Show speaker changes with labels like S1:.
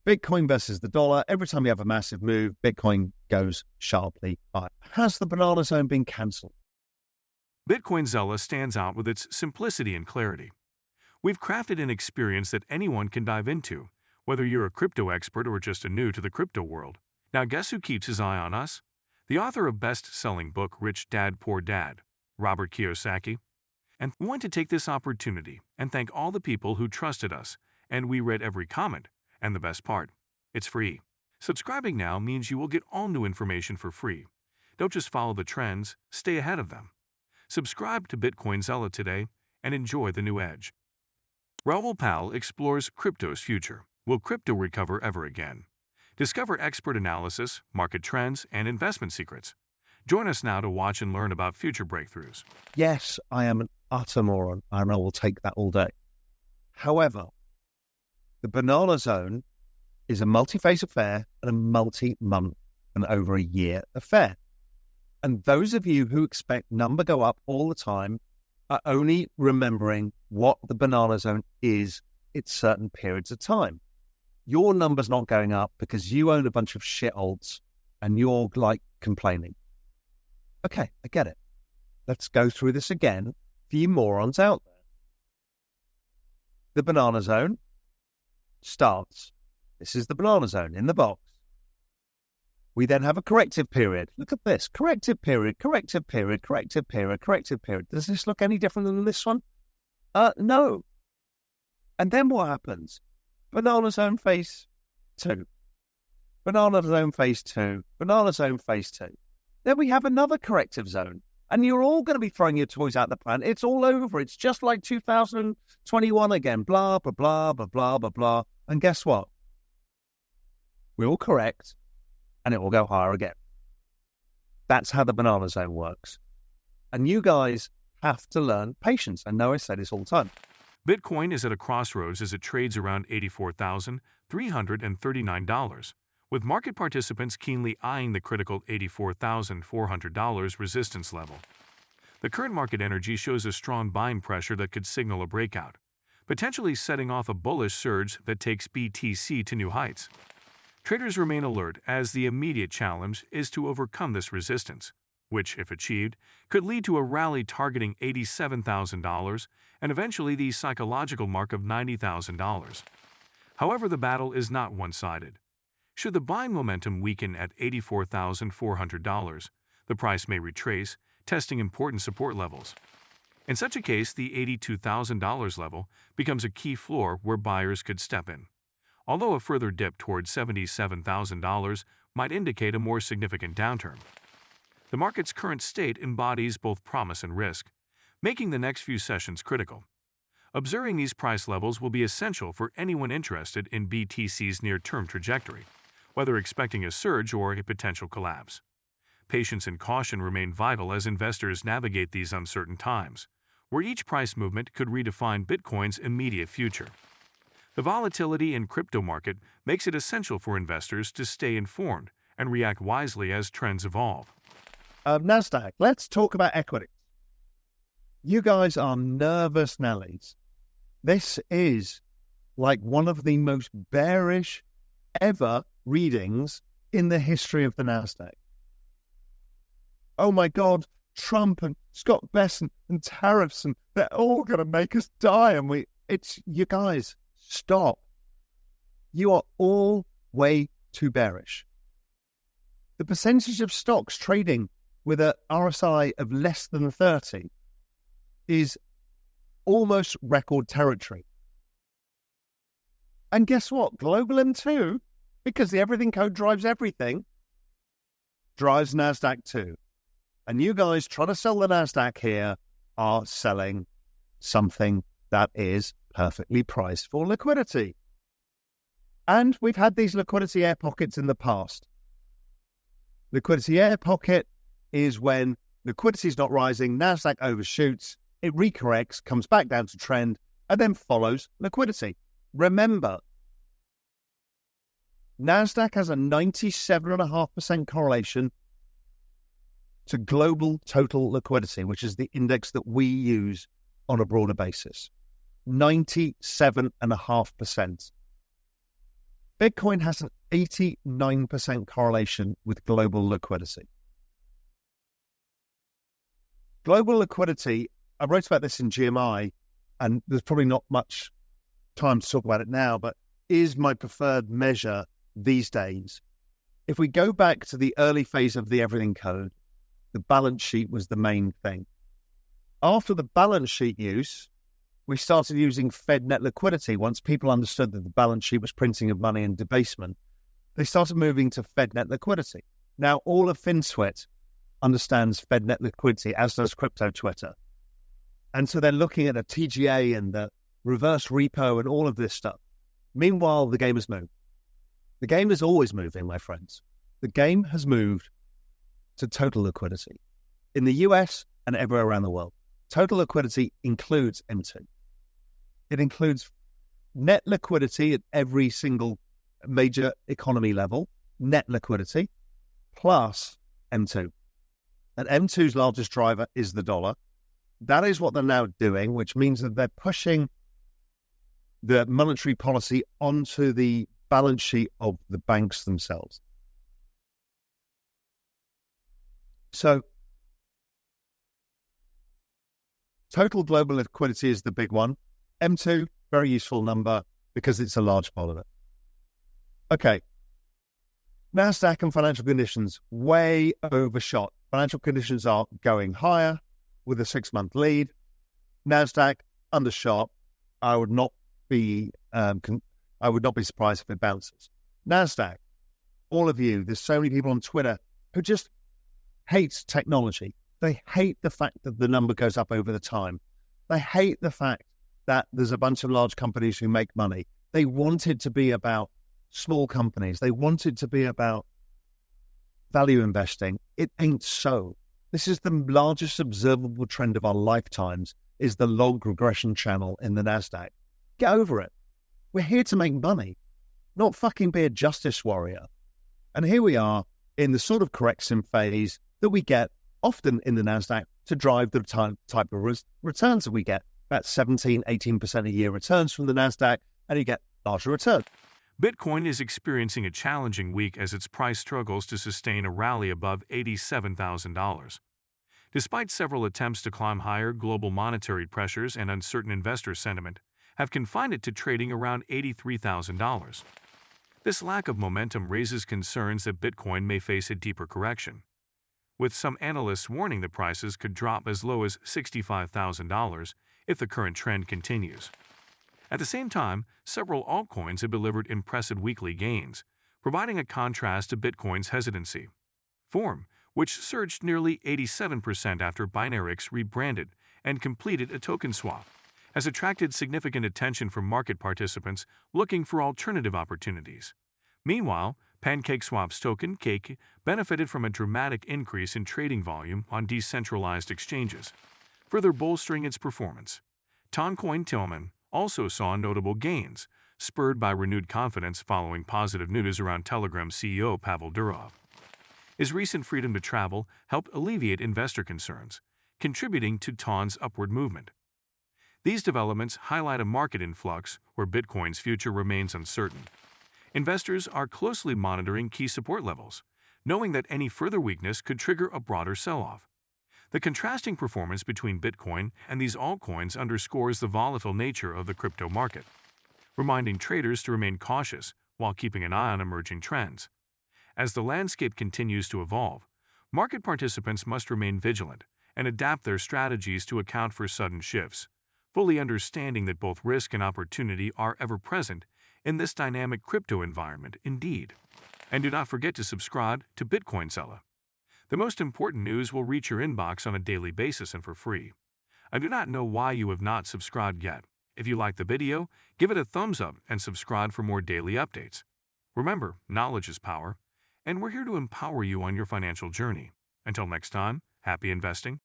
S1: Bitcoin versus the dollar. Every time you have a massive move, Bitcoin goes sharply higher. Has the banana zone been cancelled?
S2: Bitcoin Zella stands out with its simplicity and clarity. We've crafted an experience that anyone can dive into, whether you're a crypto expert or just a new to the crypto world. Now guess who keeps his eye on us? The author of best-selling book Rich Dad Poor Dad, Robert Kiyosaki. And we want to take this opportunity and thank all the people who trusted us, and we read every comment. And the best part, it's free. Subscribing now means you will get all new information for free. Don't just follow the trends, stay ahead of them. Subscribe to Bitcoin Zella today and enjoy the new edge. Raoul Pal explores crypto's future. Will crypto recover ever again? Discover expert analysis, market trends, and investment secrets. Join us now to watch and learn about future breakthroughs.
S1: Yes, I am an utter moron, and I will take that all day. However, the banana zone is a multi-phase affair and a multi-month and over a year affair. And those of you who expect number go up all the time are only remembering what the banana zone is at certain periods of time. Your number's not going up because you own a bunch of shitholds and you're like complaining. Okay, I get it. Let's go through this again for you morons out there. The banana zone starts. This is the banana zone in the box. We then have a corrective period. Look at this. Corrective period, corrective period, corrective period, corrective period. Does this look any different than this one? No. And then what happens? Banana zone phase 2. Banana zone phase 2. Banana zone phase 2. Then we have another corrective zone. And you're all going to be throwing your toys out the pram. It's all over. It's just like 2021 again. Blah, blah, blah, blah, blah, blah, blah. And guess what? We'll correct, and it will go higher again. That's how the banana zone works. And you guys have to learn patience. I know I say this all the time.
S2: Bitcoin is at a crossroads as it trades around $84,339, with market participants keenly eyeing the critical $84,400 resistance level. The current market energy shows a strong buying pressure that could signal a breakout, potentially setting off a bullish surge that takes BTC to new heights. Traders remain alert as the immediate challenge is to overcome this resistance, which, if achieved, could lead to a rally targeting $87,000 and eventually the psychological mark of $90,000. However, the battle is not one-sided. Should the buying momentum weaken at $84,400, the price may retrace, testing important support levels. In such a case, the $82,000 level becomes a key floor where buyers could step in, although a further dip towards $77,000 might indicate a more significant downturn. The market's current state embodies both promise and risk, making the next few sessions critical. Observing these price levels will be essential for anyone interested in BTC's near-term trajectory, whether expecting a surge or a potential collapse. Patience and caution remain vital as investors navigate these uncertain times, where each price movement could redefine Bitcoin's immediate future. The volatility in crypto market makes it essential for investors to stay informed and react wisely as trends evolve.
S1: NASDAQ, let's talk about equities. You guys are nervous Nellies. This is like one of the most bearish ever readings in the history of the NASDAQ. Oh my God, Trump and Scott Bessent and tariffs, and they're all going to make us die. And you guys, stop. You are all way too bearish. The percentage of stocks trading with a RSI of less than 30 is almost record territory. And guess what? Global M2, because the everything code drives everything, drives NASDAQ too. And you guys trying to sell the NASDAQ here are selling something that is perfectly priced for liquidity. And we've had these liquidity air pockets in the past. Liquidity air pocket is when liquidity is not rising, NASDAQ overshoots, it recorrects, comes back down to trend, and then follows liquidity. Remember, NASDAQ has a 97.5% correlation to global total liquidity, which is the index that we use on a broader basis. 97.5%. Bitcoin has an 89% correlation with global liquidity. Global liquidity, I wrote about this in GMI, and there's probably not much time to talk about it now, but is my preferred measure these days. If we go back to the early phase of the Everything Code, the balance sheet was the main thing. After the balance sheet use, we started using Fed net liquidity. Once people understood that the balance sheet was printing of money and debasement, they started moving to Fed net liquidity. Now, all of FinSwit understands Fed net liquidity, as does Crypto Twitter. And so they're looking at a TGA and the reverse repo and all of this stuff. Meanwhile, the game has moved. The game is always moving, my friends. The game has moved to total liquidity in the US and everywhere around the world. Total liquidity includes M2. It includes net liquidity at every single major economy level, net liquidity, plus M2. And M2's largest driver is the dollar. That is what they're now doing, which means that they're pushing the monetary policy onto the balance sheet of the banks themselves. So, total global liquidity is the big one. M2, very useful number because it's a large part of it. Okay. NASDAQ and financial conditions way overshot. Financial conditions are going higher with a 6-month lead. NASDAQ undershot. I would not be surprised if it bounces. NASDAQ, all of you, there's so many people on Twitter who just hate technology. They hate the fact that the number goes up over the time. They hate the fact that there's a bunch of large companies who make money. They want it to be about small companies. They want it to be about value investing. It ain't so. This is the largest observable trend of our lifetimes, is the log regression channel in the NASDAQ. Get over it. We're here to make money, not fucking be a justice warrior. And here we are in the sort of correction phase that we get often in the NASDAQ to drive the type of returns that we get. About 17, 18% a year returns from the NASDAQ, and you get larger returns.
S2: Bitcoin is experiencing a challenging week as its price struggles to sustain a rally above $87,000. Despite several attempts to climb higher, global monetary pressures and uncertain investor sentiment have confined it to trading around $83,000. This lack of momentum raises concerns that Bitcoin may face a deeper correction, with some analysts warning that prices could drop as low as $65,000 if the current trend continues. At the same time, several altcoins have delivered impressive weekly gains, providing a contrast to Bitcoin's hesitancy. Form, which surged nearly 87% after Binarix rebranded and completed a token swap, has attracted significant attention from market participants looking for alternative opportunities. Meanwhile, PancakeSwap's token, Cake, benefited from a dramatic increase in trading volume on decentralized exchanges, further bolstering its performance. Toncoin Tillman also saw notable gains, spurred by renewed confidence following positive news around Telegram CEO Pavel Durov. His recent freedom to travel helped alleviate investor concerns, contributing to TON's upward movement. These developments highlight a market influx where Bitcoin's future remains uncertain. Investors are closely monitoring key support levels, knowing that any further weakness could trigger a broader sell-off. The contrasting performance between Bitcoin and these altcoins underscores the volatile nature of the crypto market, reminding traders to remain cautious while keeping an eye on emerging trends. As the landscape continues to evolve, market participants must remain vigilant and adapt their strategies to account for sudden shifts, fully understanding that both risk and opportunity are ever present in this dynamic crypto environment indeed. And do not forget to subscribe to Bitcoin Zella. The most important news will reach your inbox on a daily basis and for free. I do not know why you have not subscribed yet. If you like the video, give it a thumbs up and subscribe for more daily updates. Remember, knowledge is power, and we're here to empower you on your financial journey. Until next time, happy investing.